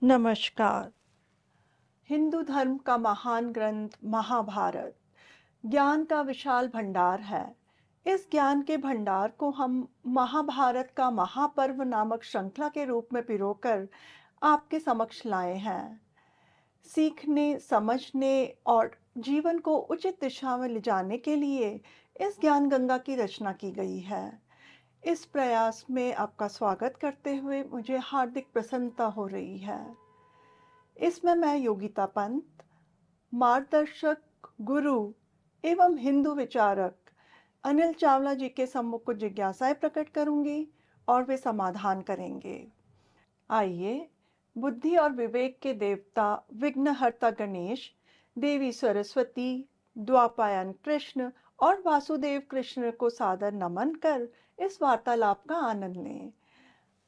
नमस्कार। हिंदू धर्म का महान ग्रंथ महाभारत ज्ञान का विशाल भंडार है। इस ज्ञान के भंडार को हम महाभारत का महापर्व नामक श्रृंखला के रूप में पिरोकर आपके समक्ष लाए हैं। सीखने, समझने और जीवन को उचित दिशा में ले जाने के लिए इस ज्ञान गंगा की रचना की गई है। इस प्रयास में आपका स्वागत करते हुए मुझे हार्दिक प्रसन्नता हो रही है। इसमें मैं योगिता पंत, मार्गदर्शक, गुरु एवं हिंदू विचारक अनिल चावला जी के सम्मुख कुछ जिज्ञासाएं प्रकट करूंगी और वे समाधान करेंगे। आइए, बुद्धि और विवेक के देवता विघ्नहर्ता गणेश, देवी सरस्वती, द्वापायन कृष्ण और वासुदेव कृष्ण को सादर नमन कर इस वार्तालाप का आनंद लें।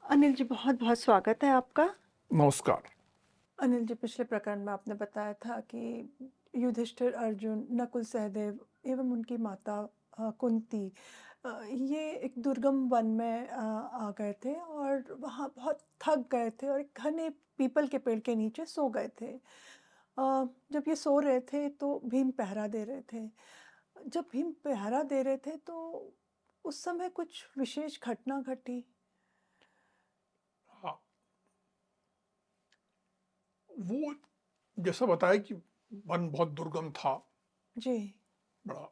अनिल जी, बहुत बहुत स्वागत है आपका। नमस्कार। अनिल जी, पिछले प्रकरण में आपने बताया था कि युधिष्ठिर, अर्जुन, नकुल, सहदेव एवं उनकी माता कुंती ये एक दुर्गम वन में आ गए थे और वहाँ बहुत थक गए थे और एक घने पीपल के पेड़ के नीचे सो गए थे। जब ये सो रहे थे तो भीम पहरा दे रहे थे। जब भीम पहरा दे रहे थे तो उस समय कुछ विशेष घटना घटी। हाँ, वो जैसा बताया कि वन बहुत दुर्गम था। जी। बड़ा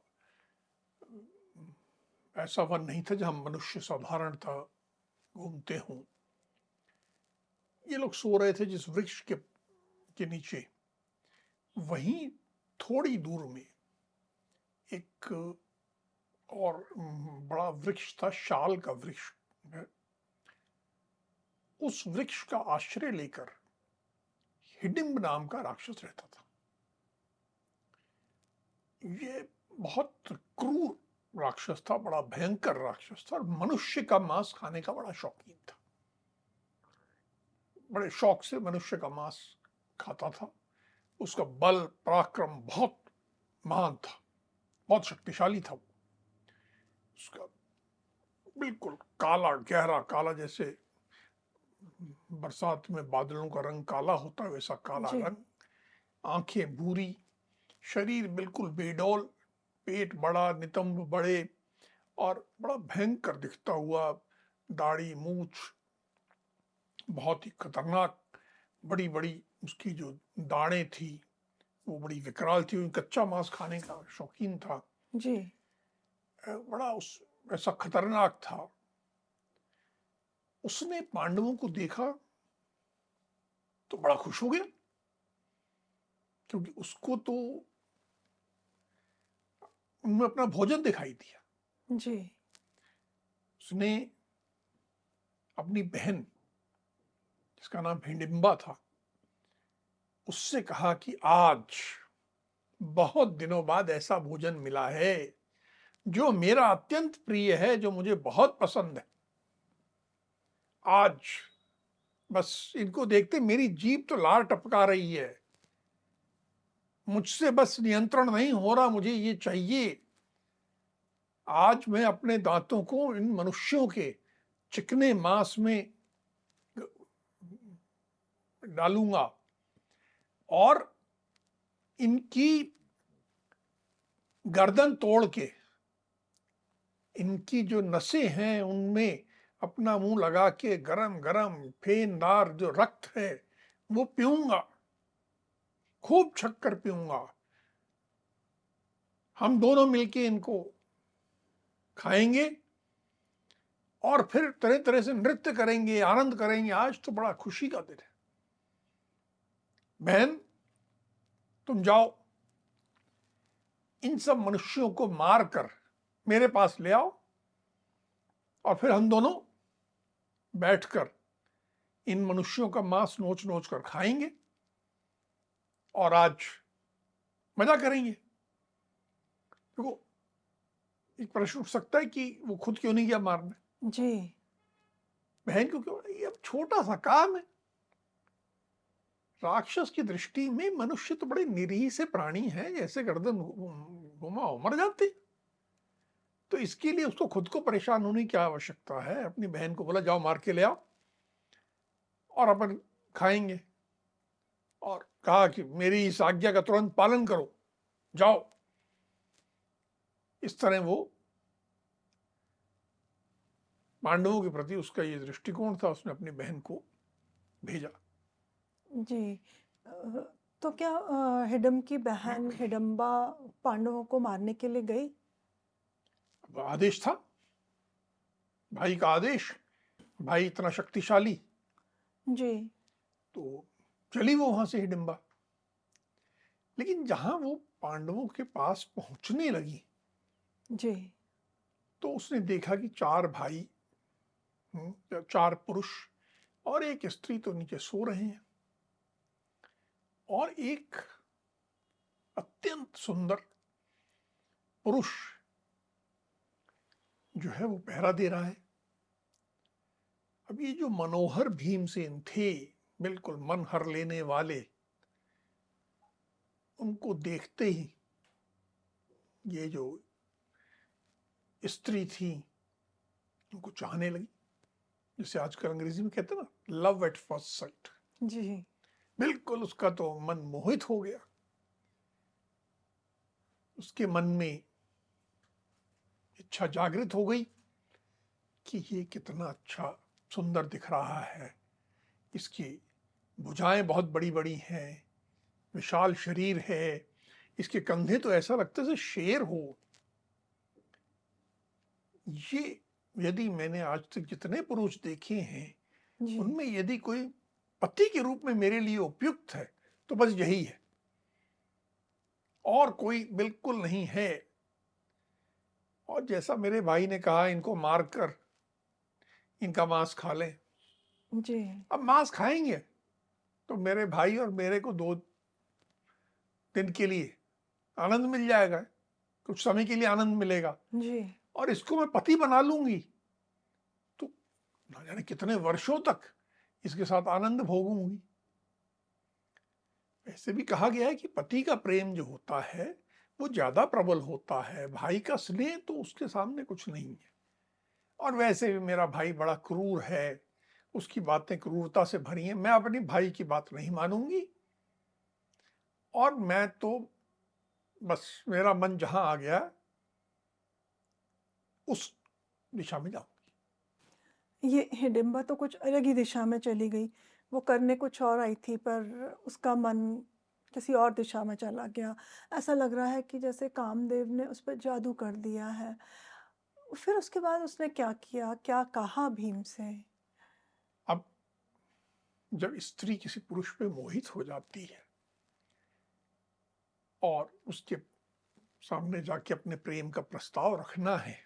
ऐसा वन नहीं था जहां मनुष्य साधारणतः घूमते हों। ये लोग सो रहे थे जिस वृक्ष के नीचे। वहीं थोड़ी दूर में एक और बड़ा वृक्ष था, शाल का वृक्ष है। उस वृक्ष का आश्रय लेकर हिडिंब नाम का राक्षस रहता था। ये बहुत क्रूर राक्षस था, बड़ा भयंकर राक्षस था और मनुष्य का मांस खाने का बड़ा शौकीन था। बड़े शौक से मनुष्य का मांस खाता था। उसका बल पराक्रम बहुत महान था, बहुत शक्तिशाली था। उसका बिल्कुल काला, गहरा काला, जैसे बरसात में बादलों का रंग काला होता है वैसा काला जी। रंग, आंखें भूरी, शरीर बिल्कुल बेडौल, पेट बड़ा, नितंब बड़े और बड़ा भयंकर दिखता हुआ, दाढ़ी मूछ बहुत ही खतरनाक, बड़ी बड़ी उसकी जो दाढ़ें थी वो बड़ी विकराल थी। कच्चा मांस खाने का शौकीन था। जी। बड़ा उस ऐसा खतरनाक था। उसने पांडवों को देखा तो बड़ा खुश हो गया, क्योंकि उसको तो उनमें अपना भोजन दिखाई दिया। जी। उसने अपनी बहन, जिसका नाम हिडिंबा था, उससे कहा कि आज बहुत दिनों बाद ऐसा भोजन मिला है जो मेरा अत्यंत प्रिय है, जो मुझे बहुत पसंद है। आज बस इनको देखते मेरी जीभ तो लार टपका रही है। मुझसे बस नियंत्रण नहीं हो रहा, मुझे ये चाहिए। आज मैं अपने दांतों को इन मनुष्यों के चिकने मांस में डालूंगा और इनकी गर्दन तोड़ के, इनकी जो नसें हैं उनमें अपना मुंह लगा के गरम गरम फेनदार जो रक्त है वो पीऊंगा, खूब छक्कर पीऊंगा। हम दोनों मिलके इनको खाएंगे और फिर तरह तरह से नृत्य करेंगे, आनंद करेंगे। आज तो बड़ा खुशी का दिन है। बहन, तुम जाओ, इन सब मनुष्यों को मारकर मेरे पास ले आओ और फिर हम दोनों बैठकर इन मनुष्यों का मांस नोच नोच कर खाएंगे और आज मजा करेंगे। देखो, एक प्रश्न उठ सकता है कि वो खुद क्यों नहीं गया मारने, जी। बहन को क्यों? ये अब छोटा सा काम है। राक्षस की दृष्टि में मनुष्य तो बड़े निरीह से प्राणी हैं, जैसे गर्दन घुमाओ मर जाते। तो इसके लिए उसको खुद को परेशान होने की आवश्यकता है? अपनी बहन को बोला जाओ मार के ले आओ और अपन खाएंगे। और कहा कि मेरी इस आज्ञा का तुरंत पालन करो, जाओ। इस तरह वो पांडवों के प्रति उसका ये दृष्टिकोण था, उसने अपनी बहन को भेजा। जी। अ, तो क्या हिडम की बहन हिडम्बा पांडवों को मारने के लिए गई? अब आदेश था, भाई का आदेश, भाई इतना शक्तिशाली, जी। तो चली वो वहां से हिडिंबा। लेकिन जहां वो पांडवों के पास पहुंचने लगी जी। तो उसने देखा कि चार भाई, चार पुरुष और एक स्त्री तो नीचे सो रहे हैं, और एक अत्यंत सुंदर पुरुष जो है वो पहरा दे रहा है। अब ये जो मनोहर भीमसेन थे, बिल्कुल मन हर लेने वाले, उनको देखते ही ये जो स्त्री थी उनको चाहने लगी, जिसे आजकल अंग्रेजी में कहते हैं ना, लव एट फर्स्ट साइट। जी। बिल्कुल उसका तो मन मोहित हो गया। उसके मन में इच्छा जागृत हो गई कि ये कितना अच्छा सुंदर दिख रहा है, इसकी भुजाएं बहुत बड़ी बड़ी हैं, विशाल शरीर है, इसके कंधे तो ऐसा लगता है जैसे शेर हो। ये यदि मैंने आज तक जितने पुरुष देखे हैं जी। उनमें यदि कोई पति के रूप में मेरे लिए उपयुक्त है तो बस यही है, और कोई बिल्कुल नहीं है। और जैसा मेरे भाई ने कहा, इनको मारकर इनका मांस खा लें। जी। अब मांस खाएंगे तो मेरे भाई और मेरे को 2 दिन के लिए आनंद मिल जाएगा, कुछ समय के लिए आनंद मिलेगा, जी। और इसको मैं पति बना लूंगी तो ना जाने कितने वर्षों तक इसके साथ आनंद भोगूंगी। ऐसे भी कहा गया है कि पति का प्रेम जो होता है वो ज्यादा प्रबल होता है, भाई का स्नेह तो उसके सामने कुछ नहीं है। और वैसे भी मेरा भाई बड़ा क्रूर है, उसकी बातें क्रूरता से भरी हैं, मैं अपनी भाई की बात नहीं मानूंगी, और मैं तो बस मेरा मन जहां आ गया उस दिशा में जाऊंगी। ये हिडिंबा तो कुछ अलग ही दिशा में चली गई। वो करने कुछ और आई थी, पर उसका मन किसी और दिशा में चला गया। ऐसा लग रहा है कि जैसे कामदेव ने उस पर जादू कर दिया है। फिर उसके बाद उसने क्या किया, क्या कहा भीम से? अब जब स्त्री किसी पुरुष पे मोहित हो जाती है और उसके सामने जाके अपने प्रेम का प्रस्ताव रखना है,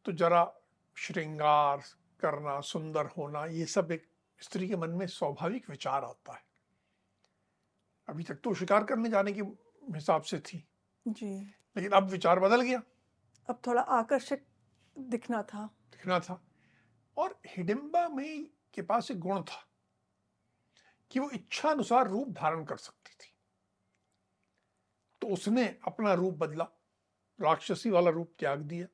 तो जरा श्रृंगार करना, सुंदर होना, ये सब एक स्त्री के मन में स्वाभाविक विचार आता है। अभी तक तो शिकार करने जाने के हिसाब से थी, जी। लेकिन अब विचार बदल गया, अब थोड़ा आकर्षक दिखना था। दिखना था। और हिडिंबा में के पास एक गुण था कि वो इच्छा अनुसार रूप धारण कर सकती थी। तो उसने अपना रूप बदला, राक्षसी वाला रूप त्याग दिया,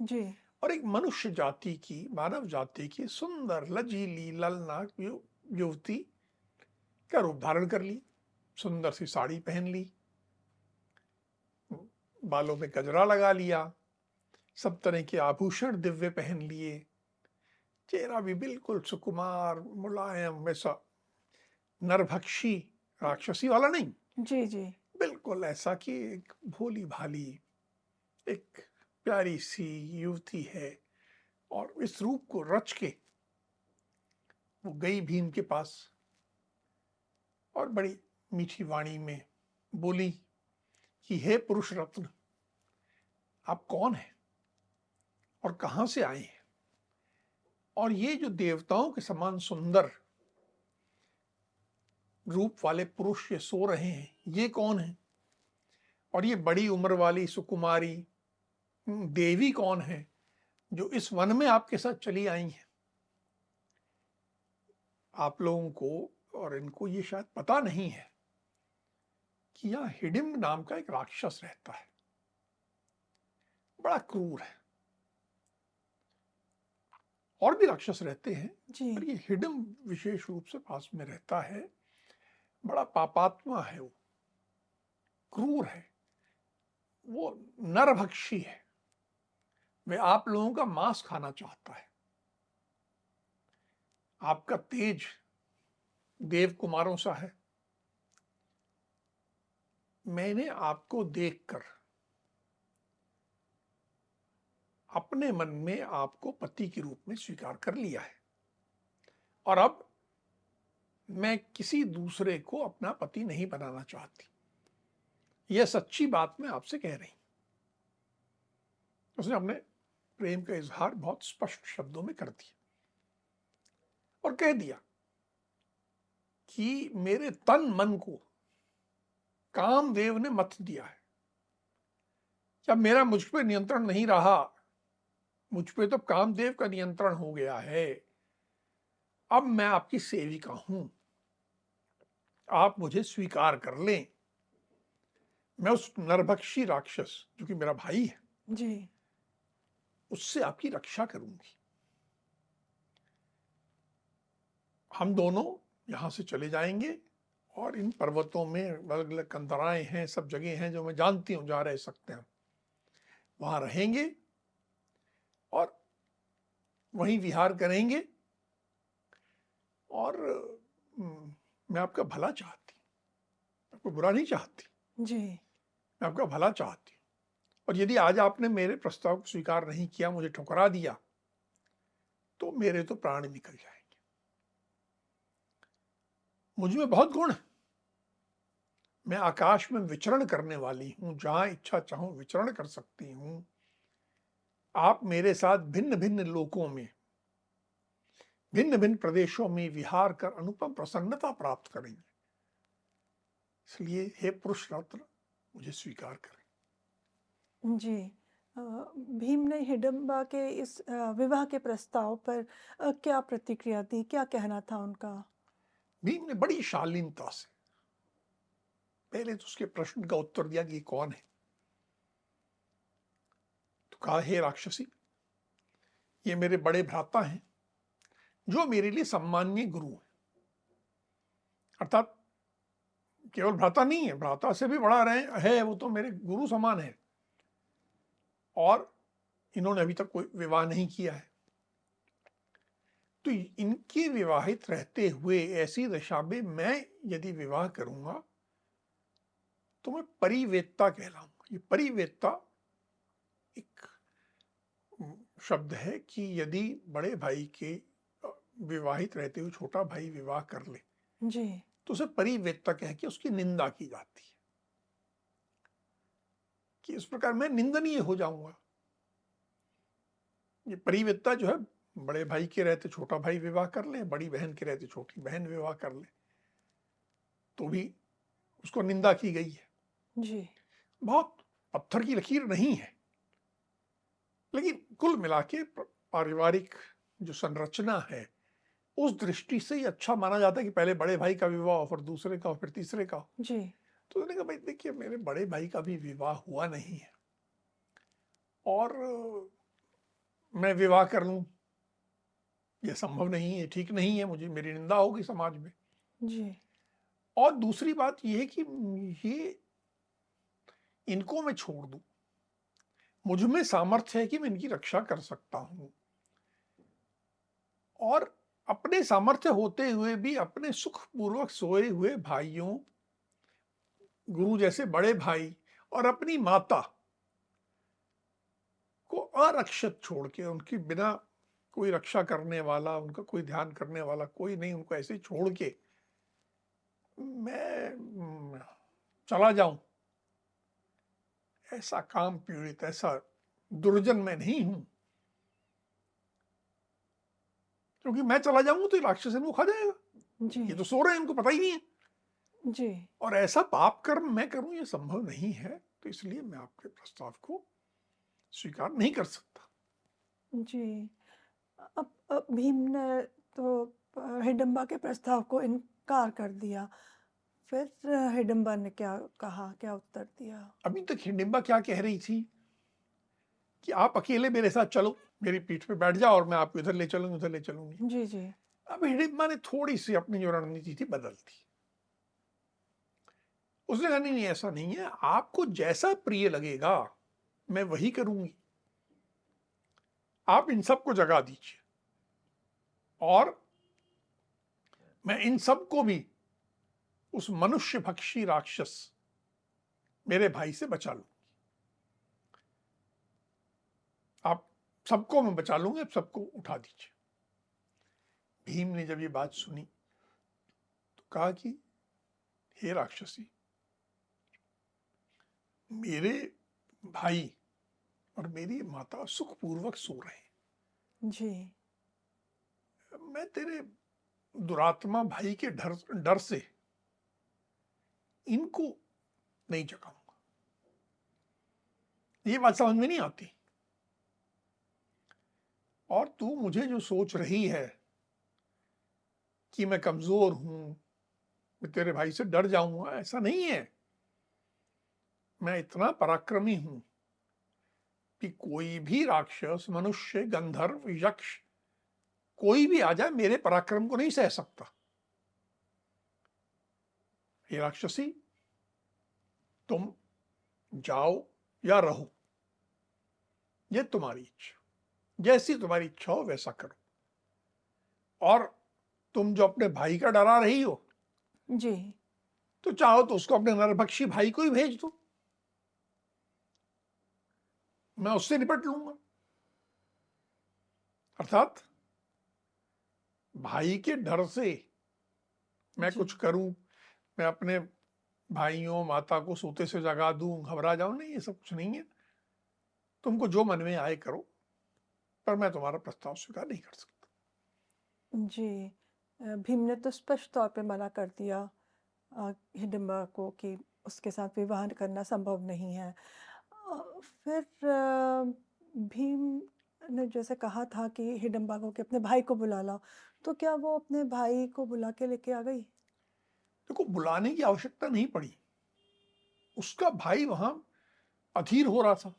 जी। और एक मनुष्य जाति की, मानव जाति की सुंदर लजीली ललना युवती का रूप धारण कर ली। सुंदर सी साड़ी पहन ली, बालों में गजरा लगा लिया, सब तरह के आभूषण दिव्य पहन लिए, चेहरा भी बिल्कुल सुकुमार मुलायम, वैसा नरभक्षी राक्षसी वाला नहीं, जी। जी। बिल्कुल ऐसा कि एक भोली भाली, एक प्यारी सी युवती है। और इस रूप को रच के वो गई भीम के पास और बड़ी मीठी वाणी में बोली कि हे पुरुष रत्न, आप कौन हैं और कहां से आए हैं, और ये जो देवताओं के समान सुंदर रूप वाले पुरुष ये सो रहे हैं, ये कौन है, और ये बड़ी उम्र वाली सुकुमारी देवी कौन है जो इस वन में आपके साथ चली आई हैं। आप लोगों को और इनको ये शायद पता नहीं है कि यहाँ हिडिंब नाम का एक राक्षस रहता है, बड़ा क्रूर है, और भी राक्षस रहते हैं, जी। पर ये हिडिंब विशेष रूप से पास में रहता है। बड़ा पापात्मा है, वो क्रूर है, वो नरभक्षी है, वे आप लोगों का मांस खाना चाहता है। आपका तेज देव कुमारों सा है। मैंने आपको देखकर अपने मन में आपको पति के रूप में स्वीकार कर लिया है, और अब मैं किसी दूसरे को अपना पति नहीं बनाना चाहती। यह सच्ची बात मैं आपसे कह रही। उसने अपने प्रेम का इजहार बहुत स्पष्ट शब्दों में कर दिया और कह दिया कि मेरे तन मन को कामदेव ने मत दिया है। जब मेरा मुझ पे नियंत्रण नहीं रहा, मुझ पे तो कामदेव का नियंत्रण हो गया है। अब मैं आपकी सेविका हूं, आप मुझे स्वीकार कर लें। मैं उस नरभक्षी राक्षस जो कि मेरा भाई है, जी। उससे आपकी रक्षा करूंगी। हम दोनों यहां से चले जाएंगे और इन पर्वतों में अलग अलग कंदराएं हैं, सब जगह हैं जो मैं जानती हूं जहां रह सकते हैं, वहां रहेंगे और वहीं विहार करेंगे। और मैं आपका भला चाहती, आपको बुरा नहीं चाहती, जी। मैं आपका भला चाहती हूँ। और यदि आज आपने मेरे प्रस्ताव को स्वीकार नहीं किया, मुझे ठुकरा दिया, तो मेरे तो प्राण निकल जाएंगे। मुझ में बहुत गुण है, मैं आकाश में विचरण करने वाली हूं, जहां इच्छा चाहूं विचरण कर सकती हूं। आप मेरे साथ भिन्न भिन्न लोकों में, भिन्न भिन्न प्रदेशों में विहार कर अनुपम प्रसन्नता प्राप्त करेंगे। इसलिए हे पुरुष रत्न, मुझे स्वीकार करें। जी। भीम ने हिडिंबा के इस विवाह के प्रस्ताव पर क्या प्रतिक्रिया दी, क्या कहना था उनका? भीम ने बड़ी शालीनता से पहले तो उसके प्रश्न का उत्तर दिया कि कौन है। तो कहा, हे राक्षसी, ये मेरे बड़े भ्राता हैं, जो मेरे लिए सम्माननीय गुरु है। अर्थात केवल भ्राता नहीं है, भ्राता से भी बड़ा रहे है, वो तो मेरे गुरु समान है। और इन्होंने अभी तक कोई विवाह नहीं किया है, तो इनके विवाहित रहते हुए ऐसी दशा में मैं यदि विवाह करूंगा तो मैं परिवेत्ता कहलाऊंगा। ये परिवेत्ता एक शब्द है कि यदि बड़े भाई के विवाहित रहते हुए छोटा भाई विवाह कर ले, जी। तो उसे परिवेत्ता कह के उसकी निंदा की जाती है, कि इस प्रकार मैं निंदनीय हो जाऊंगा। ये परिवेत्ता जो है, बड़े भाई के रहते छोटा भाई विवाह कर ले, बड़ी बहन के रहते छोटी बहन विवाह कर ले, तो भी उसको निंदा की गई है। जी। बहुत पत्थर की लकीर नहीं है, लेकिन कुल मिला के पारिवारिक जो संरचना है, उस दृष्टि से ही अच्छा माना जाता है कि पहले बड़े भाई का विवाह हो, फिर दूसरे का हो, फिर तीसरे का हो। जी। तो उन्होंने कहा, भाई देखिए, मेरे बड़े भाई का भी विवाह हुआ नहीं है, और मैं विवाह कर लूं, यह संभव नहीं है, ठीक नहीं है, मुझे मेरी निंदा होगी समाज में। जी। और दूसरी बात यह है कि ये इनको मैं छोड़ दूं, मुझ में सामर्थ्य है कि मैं इनकी रक्षा कर सकता हूं, और अपने सामर्थ्य होते हुए भी अपने सुखपूर्वक सोए हुए भाइयों, गुरु जैसे बड़े भाई और अपनी माता को अरक्षित छोड़ के, उनकी बिना कोई रक्षा करने वाला, उनका कोई ध्यान करने वाला कोई नहीं, उनको ऐसे ही छोड़ के मैं चला जाऊं, ऐसा काम पीड़ित, ऐसा दुर्जन मैं नहीं हूं। क्योंकि मैं चला जाऊंगा तो ये राक्षस इनको खा जाएगा, जी। ये तो सो रहे हैं, इनको पता ही नहीं है। जी। और ऐसा पाप कर्म मैं करूं, ये संभव नहीं है, तो इसलिए मैं आपके प्रस्ताव को स्वीकार नहीं कर सकता। जी। अब भीम ने तो हिडिंबा के प्रस्ताव को इनकार कर दिया। फिर हिडिंबा ने क्या कहा, क्या उत्तर दिया? अभी तक हिडिंबा क्या कह रही थी कि आप अकेले मेरे साथ चलो, मेरी पीठ पे बैठ जाओ और मैं आपको इधर ले चलूंगी, उधर ले चलूंगी। जी, जी। अब हिडिंबा ने थोड़ी सी अपनी जो रणनीति थी बदल दी। उसने कहा नहीं नहीं, ऐसा नहीं है, आपको जैसा प्रिय लगेगा मैं वही करूंगी, आप इन सबको जगा दीजिए और मैं इन सबको भी उस मनुष्य भक्षी राक्षस मेरे भाई से बचा लूं, आप सबको मैं बचा लूंगा, आप सबको उठा दीजिए। भीम ने जब ये बात सुनी तो कहा कि हे राक्षसी, मेरे भाई और मेरी माता सुखपूर्वक सो रहे हैं, जी। मैं तेरे दुरात्मा भाई के डर डर से इनको नहीं जगाऊंगा। ये बात समझ में नहीं आती। और तू मुझे जो सोच रही है कि मैं कमजोर हूं, मैं तेरे भाई से डर जाऊंगा, ऐसा नहीं है। मैं इतना पराक्रमी हूं कि कोई भी राक्षस, मनुष्य, गंधर्व, यक्ष, कोई भी आ जाए मेरे पराक्रम को नहीं सह सकता। हे राक्षसी, तुम जाओ या रहो, ये तुम्हारी इच्छा, जैसी तुम्हारी इच्छा हो वैसा करो। और तुम जो अपने भाई का डरा रही हो, जी। तो चाहो तो उसको अपने नरभक्षी भाई को ही भेज दो, मैं उससे निपट लूंगा। अर्थात भाई के डर से मैं जी। कुछ करूं, मैं अपने भाइयों माता को सोते से जगा दूं, घबरा जाऊं, नहीं, ये सब कुछ नहीं है। तुमको जो मन में आए करो, पर मैं तुम्हारा प्रस्ताव स्वीकार नहीं कर सकता। जी। भीम ने तो स्पष्ट तौर पे मना कर दिया हिडिंबा को कि उसके साथ विवाह करना संभव नहीं है। फिर भीम ने जैसे कहा था कि हिडिंबा को कि अपने भाई को बुला लाओ, तो क्या वो अपने भाई को बुला के लेके आ गई? देखो, बुलाने की आवश्यकता नहीं पड़ी, उसका भाई वहां अधीर हो रहा था।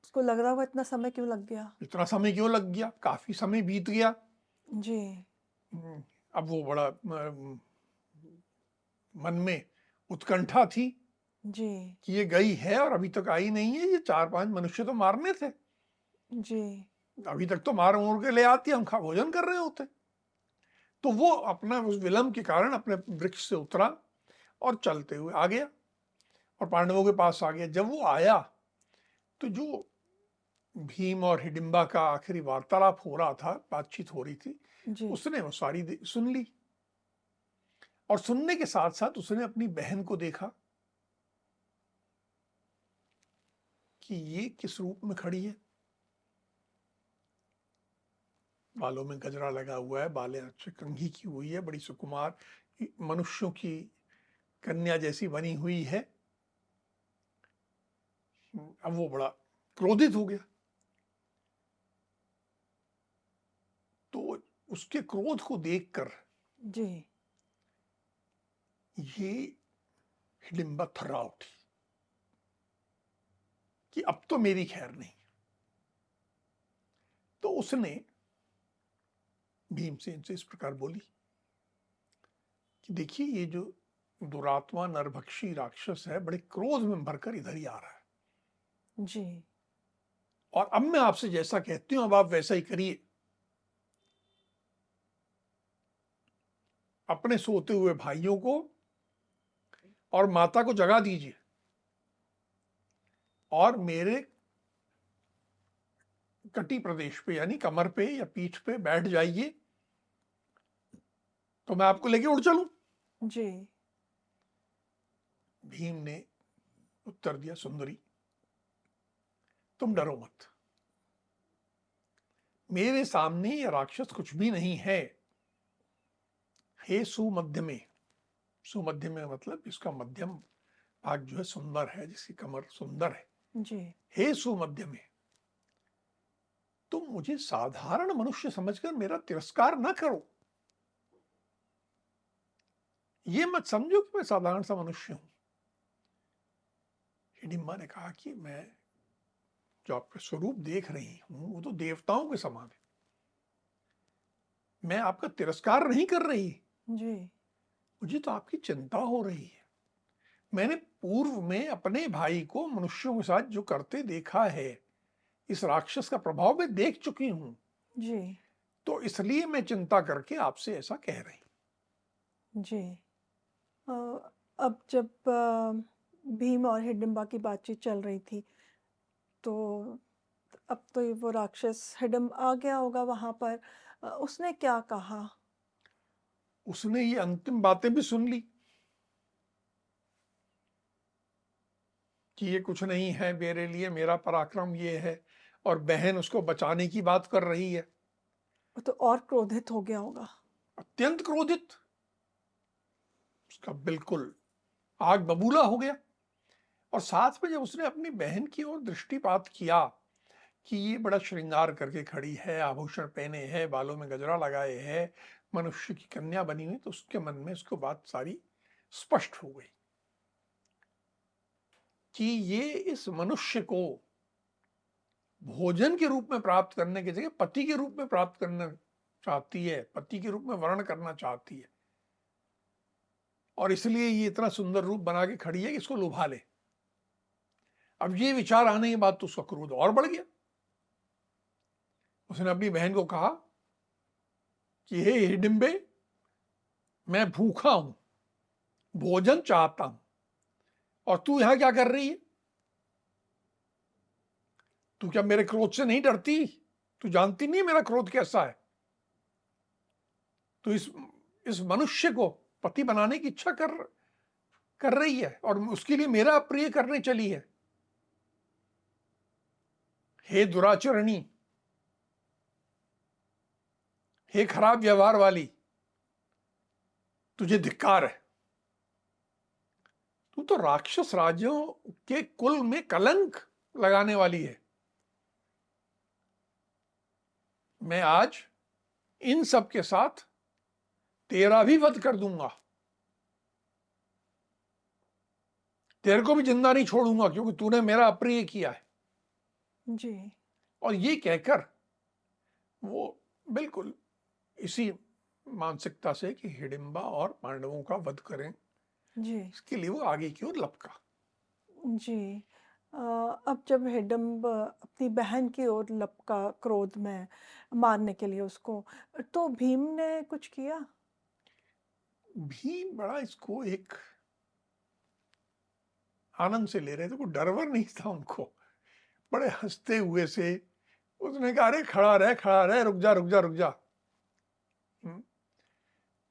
उसको लग रहा होगा इतना समय क्यों लग गया? इतना समय क्यों लग गया, काफी समय बीत गया। जी। अब वो बड़ा मन में उत्कंठा थी जी। कि ये गई है और अभी तक आई नहीं है, ये 4-5 मनुष्य तो मारने थे, जी। अभी तक तो मार मोर के ले आती, हम खा भोजन कर रहे होते। तो वो अपना उस विलंब के कारण अपने वृक्ष से उतरा और चलते हुए आ गया और पांडवों के पास आ गया। जब वो आया तो जो भीम और हिडिंबा का आखिरी वार्तालाप हो रहा था, बातचीत हो रही थी, जी। उसने वो सारी सुन ली। और सुनने के साथ साथ उसने अपनी बहन को देखा कि ये किस रूप में खड़ी है। बालों में गजरा लगा हुआ है, बालें अच्छे कंघी की हुई है, बड़ी सुकुमार, मनुष्यों की कन्या जैसी बनी हुई है। अब वो बड़ा क्रोधित हो गया। तो उसके क्रोध को देखकर जी। ये हिडिंबा थर्रा उठी कि अब तो मेरी खैर नहीं। तो उसने भीमसेन से इस प्रकार बोली कि देखिए, ये जो दुरात्मा नरभक्षी राक्षस है, बड़े क्रोध में भरकर इधर ही आ रहा है, जी। और अब मैं आपसे जैसा कहती हूं अब आप वैसा ही करिए। अपने सोते हुए भाइयों को और माता को जगा दीजिए और मेरे कटी प्रदेश पे यानी कमर पे या पीठ पे बैठ जाइए, तो मैं आपको लेके उड़ चलूं। जी। भीम ने उत्तर दिया, सुंदरी, तुम डरो मत, मेरे सामने ये राक्षस कुछ भी नहीं है। हे सुमध्य में, सुमध्य में मतलब इसका मध्यम भाग जो है सुंदर है, जिसकी कमर सुंदर है। जी। हे सुमध्य में, तुम मुझे साधारण मनुष्य समझकर मेरा तिरस्कार न करो। ये मत समझो कि मैं साधारण सा मनुष्य हूं। हिडिंबा ने कहा कि मैं जो आपका स्वरूप देख रही हूं वो तो देवताओं के समान है। मैं आपका तिरस्कार नहीं कर रही, जी। मुझे तो आपकी चिंता हो रही है। मैंने पूर्व में अपने भाई को मनुष्यों के साथ जो करते देखा है, इस राक्षस का प्रभाव मैं देख चुकी हूं, जी। तो इसलिए मैं चिंता करके आपसे ऐसा कह रही हूं। जी। अ, अब जब भीम और हिडिंबा की बातचीत चल रही थी, तो अब तो ये वो राक्षस हिडिंब आ गया होगा वहां पर। उसने क्या कहा? उसने ये अंतिम बातें भी सुन ली कि ये कुछ नहीं है मेरे लिए, मेरा पराक्रम ये है, और बहन उसको बचाने की बात कर रही है। वो तो और क्रोधित हो गया होगा। अत्यंत क्रोधित, उसका बिल्कुल आग बबूला हो गया। और साथ में जब उसने अपनी बहन की ओर दृष्टिपात किया कि ये बड़ा श्रृंगार करके खड़ी है, आभूषण पहने है, बालों में गजरा लगाए है, मनुष्य की कन्या बनी हुई, तो उसके मन में उसको बात सारी स्पष्ट हो गई कि ये इस मनुष्य को भोजन के रूप में प्राप्त करने की जगह पति के रूप में प्राप्त करना चाहती है, पति के रूप में वर्ण करना चाहती है, और इसलिए ये इतना सुंदर रूप बना के खड़ी है कि इसको लुभा ले। अब ये विचार आने के बाद तो उसका क्रोध और बढ़ गया। उसने अपनी बहन को कहा कि हे हिडिंबे, मैं भूखा हूं, भोजन चाहता हूं, और तू यहां क्या कर रही है? तू क्या मेरे क्रोध से नहीं डरती? तू जानती नहीं मेरा क्रोध कैसा है? तू इस मनुष्य को पति बनाने की इच्छा कर रही है और उसके लिए मेरा अप्रिय करने चली है। हे दुराचरणी, हे खराब व्यवहार वाली, तुझे धिक्कार है। तू तो राक्षस राज्यों के कुल में कलंक लगाने वाली है। मैं आज इन सब के साथ तेरा भी वध कर दूंगा, तेरे को भी जिंदा नहीं छोड़ूंगा, क्योंकि तूने मेरा अप्रिय किया है। जी। और ये कहकर वो बिल्कुल इसी मानसिकता से कि हिडिंबा और पांडवों का वध करें, जी। इसके लिए वो आगे की ओर लपका। जी। अब जब हिडिंब अपनी बहन की ओर लपका क्रोध में मारने के लिए उसको, तो भीम ने कुछ किया? भीम बड़ा इसको एक आनंद से ले रहे थे, कोई डरवर नहीं था उनको। बड़े हंसते हुए से उसने कहा, अरे खड़ा रह, रुक जा रुक जा रुक जा।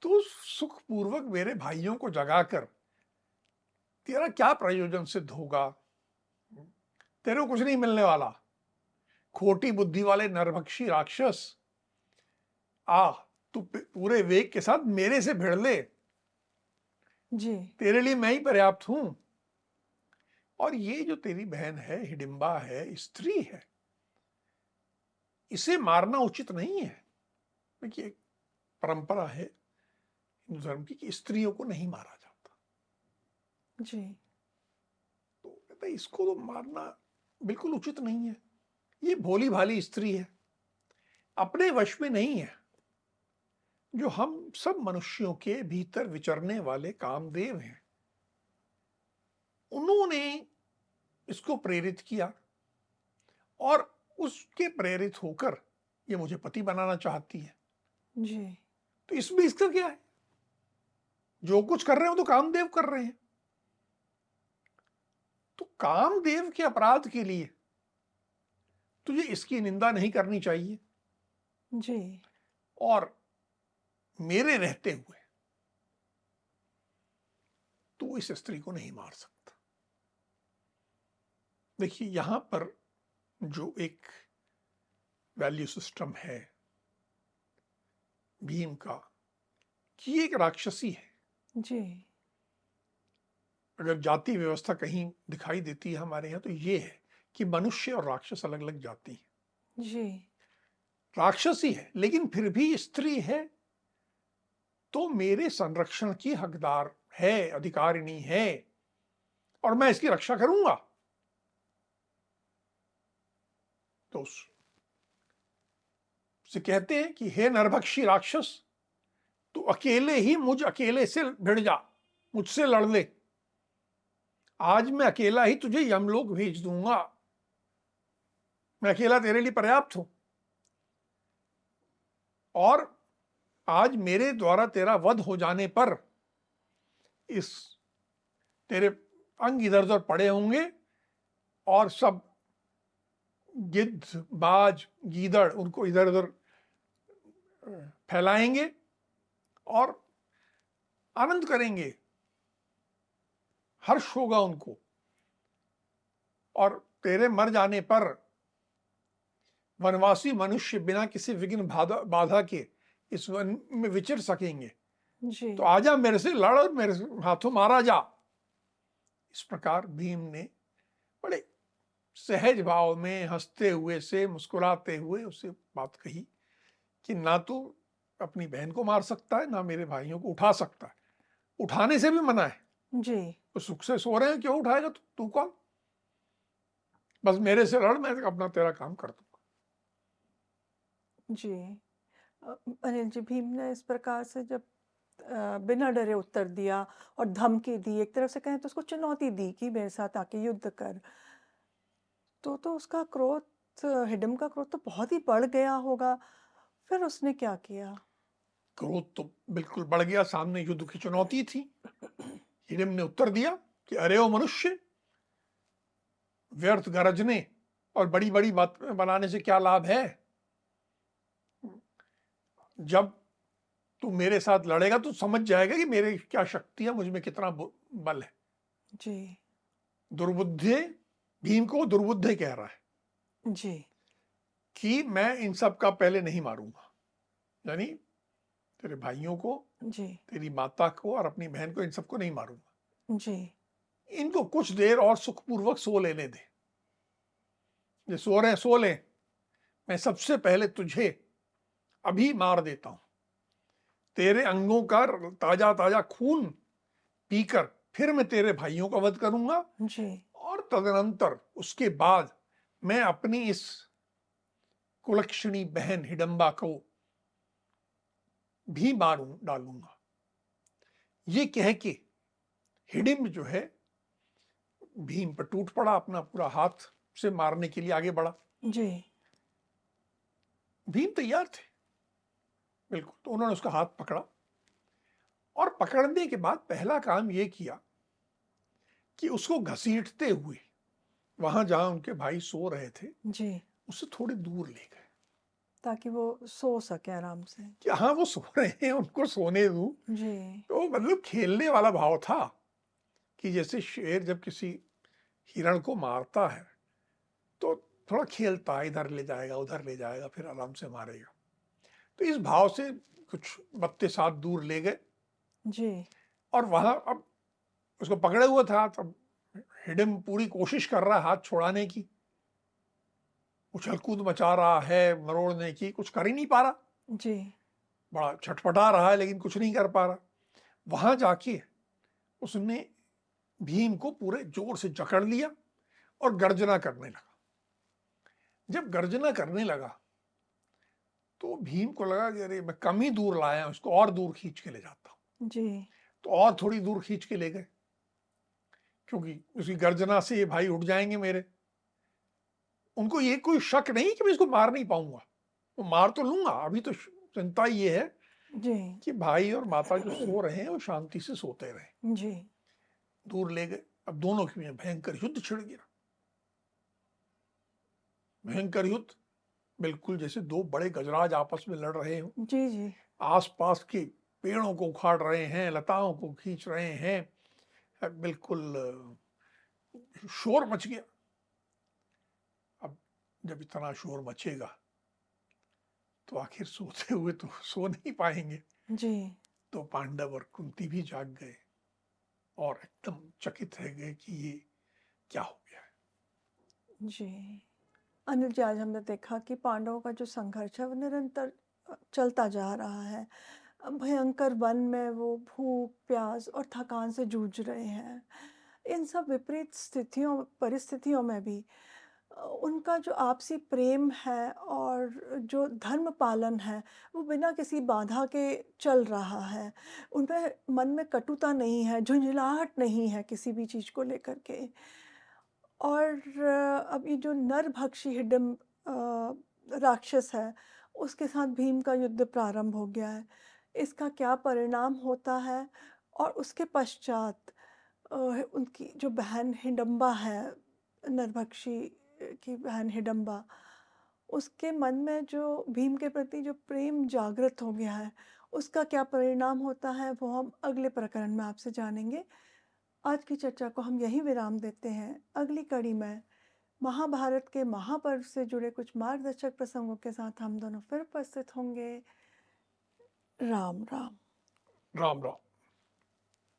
तू सुखपूर्वक मेरे भाइयों को जगाकर तेरा क्या प्रयोजन सिद्ध होगा? तेरे को कुछ नहीं मिलने वाला, खोटी बुद्धि वाले नरभक्षी राक्षस। आ, तू पूरे वेग के साथ मेरे से भिड़ ले, जी। तेरे लिए मैं ही पर्याप्त हूं। और ये जो तेरी बहन है, हिडिंबा है, स्त्री है, इसे मारना उचित नहीं है। देखिए, एक परंपरा है हिंदू धर्म की कि स्त्रियों को नहीं मारा जाता। जी। तो कहते इसको तो मारना बिल्कुल उचित नहीं है। ये भोली भाली स्त्री है, अपने वश में नहीं है। जो हम सब मनुष्यों के भीतर विचरने वाले कामदेव हैं, उन्होंने इसको प्रेरित किया, और उसके प्रेरित होकर ये मुझे पति बनाना चाहती है। जी। तो इसमें इसका क्या है? जो कुछ कर रहे हैं वो तो कामदेव कर रहे हैं। तो कामदेव के अपराध के लिए तुझे इसकी निंदा नहीं करनी चाहिए, जी। और मेरे रहते हुए तू इस स्त्री को नहीं मार सकता। देखिए, यहां पर जो एक वैल्यू सिस्टम है भीम का, कि एक राक्षसी है। जी। अगर जाति व्यवस्था कहीं दिखाई देती है हमारे यहाँ, तो ये है कि मनुष्य और राक्षस अलग अलग जाति है। जी। राक्षसी है लेकिन फिर भी स्त्री है, तो मेरे संरक्षण की हकदार है, अधिकारिणी है, और मैं इसकी रक्षा करूंगा। तो उससे कहते हैं कि हे नरभक्षी राक्षस, तू अकेले ही मुझ अकेले से भिड़ जा, मुझसे लड़ ले। आज मैं अकेला ही तुझे यमलोक भेज दूंगा। मैं अकेला तेरे लिए पर्याप्त हूं। और आज मेरे द्वारा तेरा वध हो जाने पर इस तेरे अंग इधर उधर पड़े होंगे और सब गिद्ध, बाज, गीदड़ उनको इधर उधर फैलाएंगे और आनंद करेंगे, हर्ष होगा उनको। और तेरे मर जाने पर वनवासी मनुष्य बिना किसी विघ्न बाधा के इस वन में विचर सकेंगे। जी। तो आजा मेरे से लड़ और मेरे हाथों मारा जा। इस प्रकार भीम ने बड़े सहज भाव में हंसते हुए से मुस्कुराते हुए उससे बात कही कि ना तो अपनी बहन को मार सकता है, ना मेरे भाइयों को उठा सकता है। उठाने से भी मना है। जी। तो सुख से सो रहे हैं, क्यों उठाएगा तू कौन? बस मेरे से लड़, मैं अपना तेरा काम कर दूंगा। जी। अनिल जी, भीम ने इस प्रकार से जब बिना डरे उत्तर दिया और धमकी दी, एक तरफ से कहें तो उसको चुनौती दी कि मेरे साथ आके युद्ध कर, तो उसका क्रोध, हिडिंबा का क्रोध तो बहुत ही बढ़ गया होगा। फिर उसने क्या किया? क्रोध तो बिल्कुल बढ़ गया, सामने युद्ध की चुनौती थी। हिडिंबा ने उत्तर दिया कि अरे ओ मनुष्य, व्यर्थ गरजने और बड़ी बड़ी बात बनाने से क्या लाभ है? जब तू मेरे साथ लड़ेगा तो समझ जाएगा कि मेरी क्या शक्ति है, मुझ में कितना बल है। जी। दुर्बुद्धे, भीम को दुर्बुद्धे कह रहा है जी। कि मैं इन सब का पहले नहीं मारूंगा, यानी तेरे भाइयों को, जी। तेरी माता को और अपनी बहन को, इन सबको नहीं मारूंगा। जी। इनको कुछ देर और सुखपूर्वक सो लेने दे। ये सो रहे हैं, सो ले। मैं सबसे पहले तुझे अभी मार देता हूं। तेरे अंगों का ताजा ताजा खून पीकर फिर मैं तेरे भाइयों का वध करूंगा। जी। और तदनंतर उसके बाद मैं अपनी इस कुलक्षणी बहन हिडंबा को भी मारूं डालूंगा। ये कह के हिडिंब जो है भीम पर टूट पड़ा, अपना पूरा हाथ से मारने के लिए आगे बढ़ा। जी। भीम तैयार थे बिल्कुल। तो उन्होंने उसका हाथ पकड़ा और पकड़ने के बाद पहला काम यह किया कि उसको घसीटते हुए वहां जहां उनके भाई सो रहे थे जी। उससे थोड़ी दूर ले गए ताकि वो सो सके आराम से। कि हाँ वो सो रहे हैं, उनको सोने दूं। जी। तो मतलब खेलने वाला भाव था कि जैसे शेर जब किसी हिरण को मारता है तो थोड़ा खेलता है, इधर ले जाएगा उधर ले जाएगा फिर आराम से मारेगा। तो इस भाव से कुछ बत्ते साथ दूर ले गए। जी। और वहां अब उसको पकड़े हुआ था, तब हिडिंब पूरी कोशिश कर रहा है हाथ छुड़ाने की, उछल कूद मचा रहा है मरोड़ने की, कुछ कर ही नहीं पा रहा। जी। बड़ा छटपटा रहा है लेकिन कुछ नहीं कर पा रहा। वहां जाके उसने भीम को पूरे जोर से जकड़ लिया और गर्जना करने लगा। जब गर्जना करने लगा तो भीम को लगा कि अरे मैं कम ही दूर लाया हूं, इसको और दूर खींच के ले जाता हूं। जी। तो और थोड़ी दूर खींच के ले गए, क्योंकि उसकी गर्जना से ये भाई उठ जाएंगे मेरे। उनको ये कोई शक नहीं कि मैं इसको मार नहीं पाऊंगा, वो मार तो लूंगा। अभी तो चिंता ये है जी। कि भाई और माता जो सो रहे हैं वो शांति से सोते रहे। जी। दूर ले गए। अब दोनों के बीच भयंकर युद्ध छिड़ गया। भयंकर युद्ध, बिल्कुल जैसे दो बड़े गजराज आपस में लड़ रहे हो। जी। जी। आसपास के पेड़ों को उखाड़ रहे हैं, लताओं को खींच रहे हैं, बिल्कुल शोर मच गया। अब जब इतना शोर मचेगा तो आखिर सोते हुए तो सो नहीं पाएंगे। जी। तो पांडव और कुंती भी जाग गए और एकदम चकित रह गए कि ये क्या हो गया है। जी। अनिल जी, आज हमने देखा कि पांडवों का जो संघर्ष है वो निरंतर चलता जा रहा है। भयंकर वन में वो भूख, प्यास और थकान से जूझ रहे हैं। इन सब विपरीत स्थितियों परिस्थितियों में भी उनका जो आपसी प्रेम है और जो धर्म पालन है, वो बिना किसी बाधा के चल रहा है। उनमें मन में कटुता नहीं है, झुंझलाहट नहीं है किसी भी चीज़ को लेकर के। और अब ये जो नरभक्षी राक्षस है, उसके साथ भीम का युद्ध प्रारंभ हो गया है। इसका क्या परिणाम होता है और उसके पश्चात उनकी जो बहन हिडम्बा है, नरभक्षी की बहन हिडम्बा, उसके मन में जो भीम के प्रति जो प्रेम जागृत हो गया है, उसका क्या परिणाम होता है, वो हम अगले प्रकरण में आपसे जानेंगे। आज की चर्चा को हम यहीं विराम देते हैं। अगली कड़ी में महाभारत के महापर्व से जुड़े कुछ मार्गदर्शक प्रसंगों के साथ हम दोनों फिर उपस्थित होंगे। राम राम। राम राम।